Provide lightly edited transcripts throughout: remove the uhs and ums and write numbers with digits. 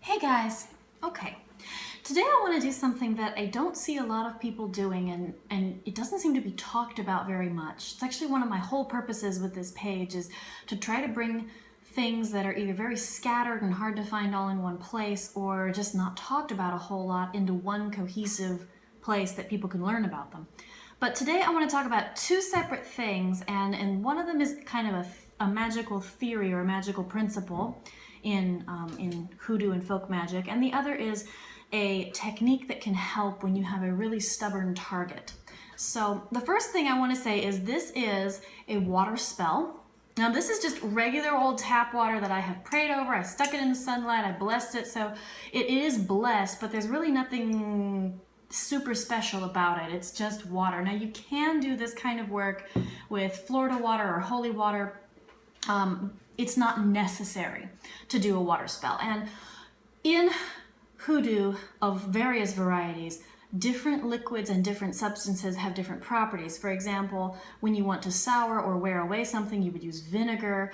Hey guys, okay. Today I want to do something that I don't see a lot of people doing and it doesn't seem to be talked about very much. It's actually one of my whole purposes with this page is to try to bring things that are either very scattered and hard to find all in one place or just not talked about a whole lot into one cohesive place that people can learn about them. But today I want to talk about two separate things and one of them is kind of a magical theory or a magical principle in hoodoo and folk magic, and the other is a technique that can help when you have a really stubborn target. So the first thing I want to say is this is a water spell. Now this is just regular old tap water that I have prayed over. I stuck it in the sunlight, I blessed it, so it is blessed, but there's really nothing super special about it. It's just water. Now you can do this kind of work with Florida water or holy water. It's not necessary to do a water spell. And in hoodoo of various varieties, different liquids and different substances have different properties. For example, when you want to sour or wear away something, you would use vinegar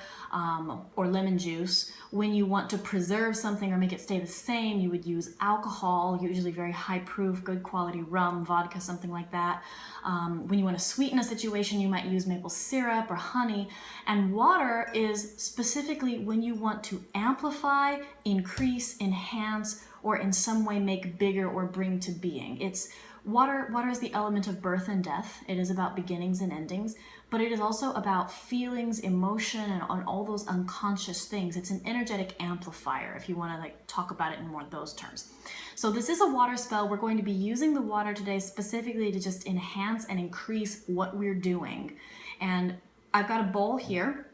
or lemon juice. When you want to preserve something or make it stay the same, you would use alcohol, usually very high proof, good quality rum, vodka, something like that. When you want to sweeten a situation, you might use maple syrup or honey. And water is specifically when you want to amplify, increase, enhance, or in some way make bigger or bring to being. It's water is the element of birth and death. It is about beginnings and endings, but it is also about feelings, emotion, and on all those unconscious things. It's an energetic amplifier, if you want to talk about it in more those terms. So this is a water spell. We're going to be using the water today specifically to just enhance and increase what we're doing. And I've got a bowl here.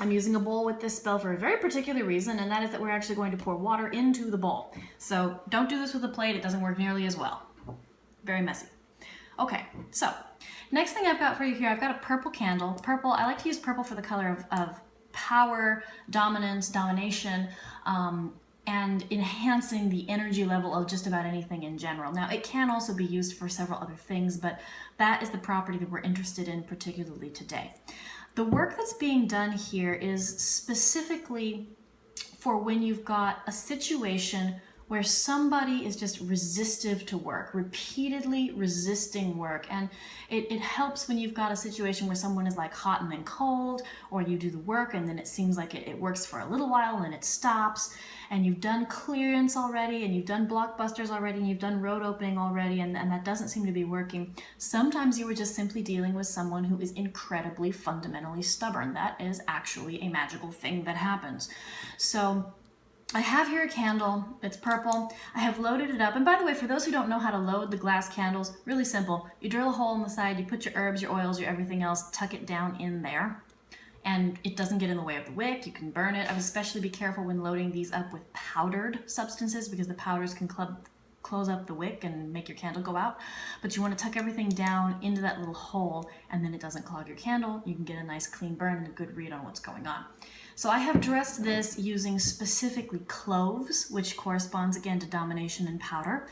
I'm using a bowl with this spell for a very particular reason, and that is that we're actually going to pour water into the bowl. So don't do this with a plate, it doesn't work nearly as well. Very messy. Okay, so next thing I've got for you here, I've got a purple candle. Purple, I like to use purple for the color of power, dominance, domination, and enhancing the energy level of just about anything in general. Now, it can also be used for several other things, but that is the property that we're interested in particularly today. The work that's being done here is specifically for when you've got a situation where somebody is just resistive to work, repeatedly resisting work. And it helps when you've got a situation where someone is like hot and then cold, or you do the work and then it seems like it works for a little while and it stops, and you've done clearance already, and you've done blockbusters already, and you've done road opening already, and that doesn't seem to be working. Sometimes you were just simply dealing with someone who is incredibly fundamentally stubborn. That is actually a magical thing that happens. So I have here a candle, it's purple. I have loaded it up. And by the way, for those who don't know how to load the glass candles, really simple. You drill a hole in the side, you put your herbs, your oils, your everything else, tuck it down in there. And it doesn't get in the way of the wick, you can burn it. I would especially be careful when loading these up with powdered substances because the powders can close up the wick and make your candle go out. But you want to tuck everything down into that little hole and then it doesn't clog your candle. You can get a nice clean burn and a good read on what's going on. So I have dressed this using specifically cloves, which corresponds again to domination and powder,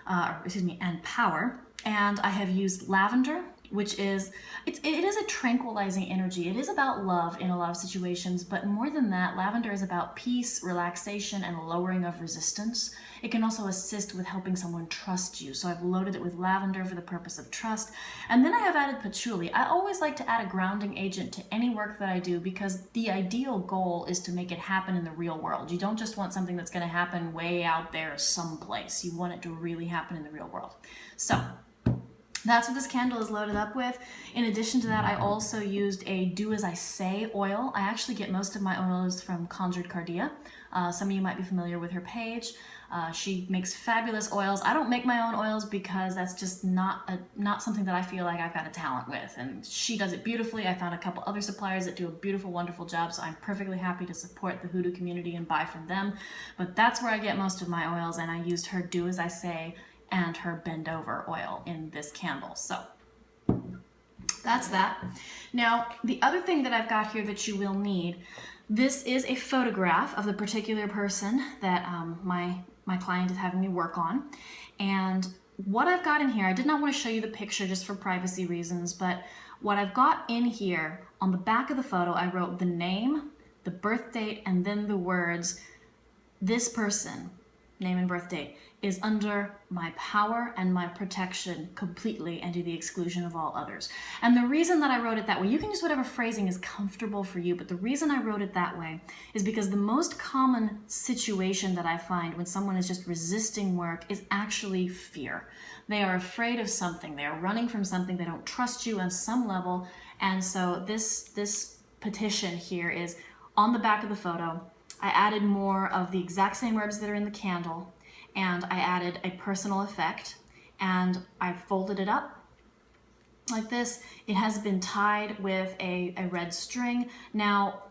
and power. And I have used lavender, which is, it is a tranquilizing energy. It is about love in a lot of situations, but more than that, lavender is about peace, relaxation, and lowering of resistance. It can also assist with helping someone trust you. So I've loaded it with lavender for the purpose of trust. And then I have added patchouli. I always like to add a grounding agent to any work that I do because the ideal goal is to make it happen in the real world. You don't just want something that's going to happen way out there someplace. You want it to really happen in the real world. So that's what this candle is loaded up with. In addition to that, I also used a Do As I Say oil. I actually get most of my oils from Conjured Cardia. Some of you might be familiar with her page. She makes fabulous oils. I don't make my own oils because that's just not something that I feel like I've got a talent with. And she does it beautifully. I found a couple other suppliers that do a beautiful, wonderful job, so I'm perfectly happy to support the hoodoo community and buy from them. But that's where I get most of my oils, and I used her Do As I Say and her Bend Over oil in this candle. So that's that. Now, the other thing that I've got here that you will need, this is a photograph of the particular person that my client is having me work on. And what I've got in here, I did not want to show you the picture just for privacy reasons, but what I've got in here, on the back of the photo, I wrote the name, the birth date, and then the words, this person, name and birth date, is under my power and my protection completely and to the exclusion of all others. And the reason that I wrote it that way, you can use whatever phrasing is comfortable for you, but the reason I wrote it that way is because the most common situation that I find when someone is just resisting work is actually fear. They are afraid of something. They are running from something. They don't trust you on some level. And so this petition here is on the back of the photo. I added more of the exact same herbs that are in the candle, and I added a personal effect, and I folded it up like this. It has been tied with a red string. Now,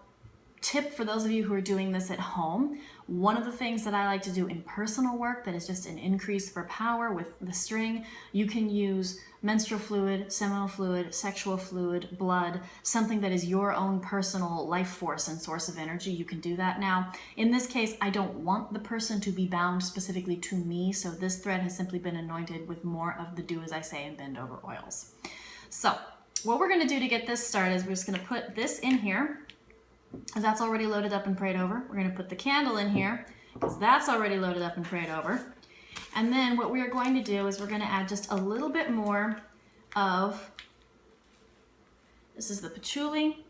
tip for those of you who are doing this at home, one of the things that I like to do in personal work that is just an increase for power with the string, you can use menstrual fluid, seminal fluid, sexual fluid, blood, something that is your own personal life force and source of energy. You can do that now. In this case, I don't want the person to be bound specifically to me, so this thread has simply been anointed with more of the do as I say and bend over oils. So what we're going to do to get this started is we're just going to put this in here, because that's already loaded up and prayed over. We're going to put the candle in here, because that's already loaded up and prayed over. And then what we are going to do is we're going to add just a little bit more of, this is the patchouli.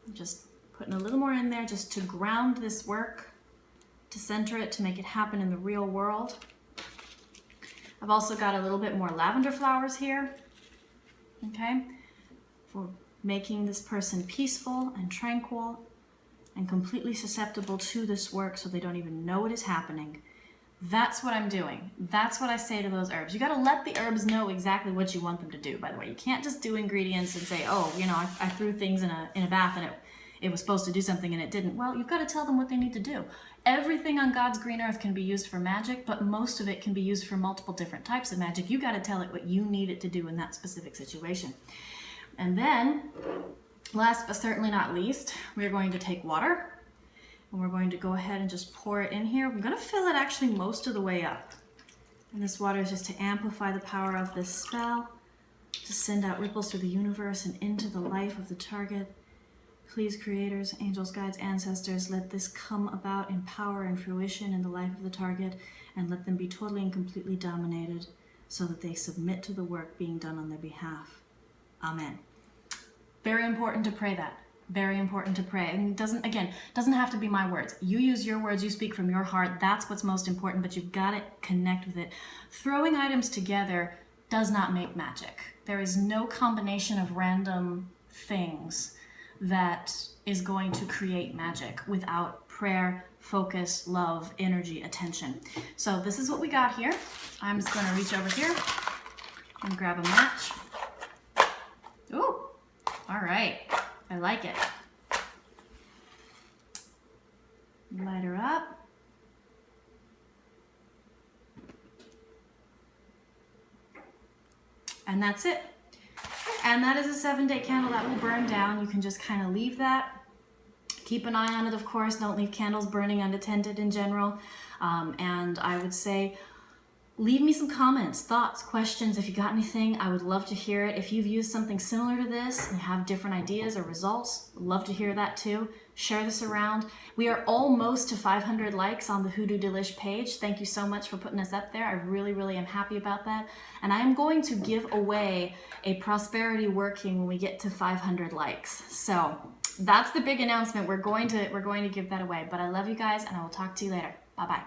I'm just putting a little more in there just to ground this work, to center it, to make it happen in the real world. I've also got a little bit more lavender flowers here, okay, for making this person peaceful and tranquil and completely susceptible to this work so they don't even know it is happening. That's what I'm doing. That's what I say to those herbs. You got to let the herbs know exactly what you want them to do, by the way. You can't just do ingredients and say, oh, you know, I threw things in a bath and it was supposed to do something and it didn't. Well, you've got to tell them what they need to do. Everything on God's green earth can be used for magic, but most of it can be used for multiple different types of magic. You got to tell it what you need it to do in that specific situation. And then, last but certainly not least, we're going to take water. And we're going to go ahead and just pour it in here. I'm going to fill it actually most of the way up. And this water is just to amplify the power of this spell, to send out ripples through the universe and into the life of the target. Please, creators, angels, guides, ancestors, let this come about in power and fruition in the life of the target, and let them be totally and completely dominated so that they submit to the work being done on their behalf. Amen. Very important to pray that. Very important to pray. And it doesn't have to be my words. You use your words, you speak from your heart. That's what's most important, but you've got to connect with it. Throwing items together does not make magic. There is no combination of random things that is going to create magic without prayer, focus, love, energy, attention. So this is what we got here. I'm just going to reach over here and grab a match. Ooh, all right. I like it. Light her up. And that's it. And that is a 7-day candle that will burn down. You can just kind of leave that. Keep an eye on it, of course. Don't leave candles burning unattended in general. And I would say, leave me some comments, thoughts, questions. If you got anything, I would love to hear it. If you've used something similar to this and have different ideas or results, love to hear that too. Share this around. We are almost to 500 likes on the Hoodoo Delish page. Thank you so much for putting us up there. I really, really am happy about that. And I am going to give away a prosperity working when we get to 500 likes. So that's the big announcement. We're going to give that away. But I love you guys, and I will talk to you later. Bye-bye.